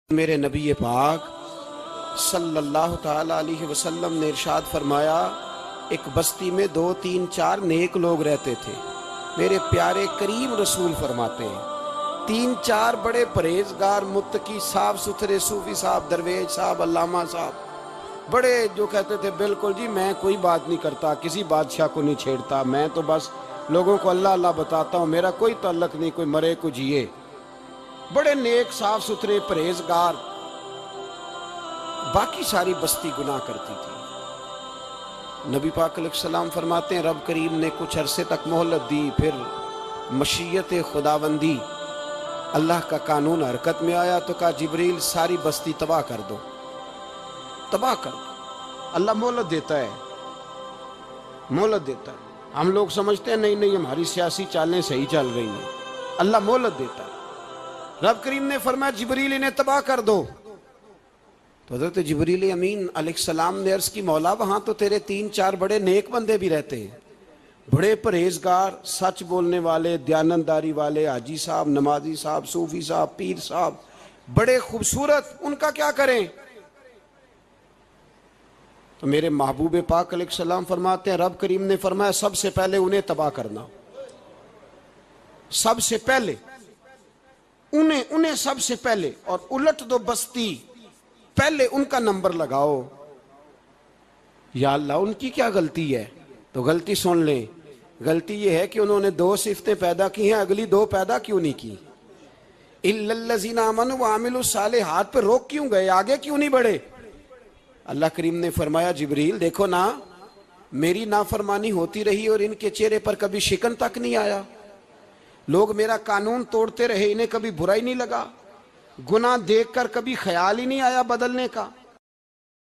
میرے نبی پاک صلی اللہ تعالی علیہ وسلم نے ارشاد فرمایا، ایک بستی میں 2 3 4 نیک لوگ رہتے تھے۔ میرے پیارے کریم رسول فرماتے ہیں 3 4 بڑے پرہیزگار، متقی، صاف ستھرے صوفی صاحب، درویش صاحب، علامہ صاحب، بڑے جو کہتے تھے بالکل جی میں کوئی بات نہیں کرتا، کسی بادشاہ کو نہیں چھیڑتا، میں تو بس لوگوں کو اللہ اللہ بتاتا ہوں، میرا کوئی تعلق نہیں، کوئی مرے کوئی جیے، بڑے نیک صاف ستھرے پرہیزگار۔ باقی ساری بستی گناہ کرتی تھی۔ نبی پاک علیہ السلام فرماتے ہیں رب کریم نے کچھ عرصے تک مہلت دی، پھر مشیت خداوندی اللہ کا قانون حرکت میں آیا تو کہا جبریل ساری بستی تباہ کر دو، تباہ کر دو۔ اللہ مہلت دیتا ہے، مہلت دیتا ہے۔ ہم لوگ سمجھتے ہیں نہیں ہماری سیاسی چالیں صحیح چل رہی ہیں، اللہ مہلت دیتا ہے۔ رب کریم نے فرمایا جبریل انہیں تباہ کر دو، تو حضرت جبریل امین علیہ السلام نے عرض کی مولا وہاں تو تیرے 3 4 بڑے نیک بندے بھی رہتے ہیں، بڑے پرہیزگار، سچ بولنے والے، دیانتداری والے، حاجی صاحب، نمازی صاحب، صوفی صاحب، پیر صاحب، بڑے خوبصورت، ان کا کیا کریں؟ تو میرے محبوب پاک علیہ السلام فرماتے ہیں رب کریم نے فرمایا سب سے پہلے انہیں تباہ کرنا، سب سے پہلے انہیں سب سے پہلے، اور الٹ دو بستی، پہلے ان کا نمبر لگاؤ۔ یا اللہ ان کی کیا غلطی ہے؟ تو غلطی سن لیں، غلطی یہ ہے کہ انہوں نے 2 صفتیں پیدا کی ہیں، اگلی 2 پیدا کیوں نہیں کی؟ اِلَّا الَّذِينَ آمَنُوا وَعَمِلُوا الصَّالِحَاتِ پہ روک کیوں گئے، آگے کیوں نہیں بڑھے؟ اللہ کریم نے فرمایا جبریل دیکھو نا، میری نافرمانی ہوتی رہی اور ان کے چہرے پر کبھی شکن تک نہیں آیا، لوگ میرا قانون توڑتے رہے، انہیں کبھی برا ہی نہیں لگا، گناہ دیکھ کر کبھی خیال ہی نہیں آیا بدلنے کا۔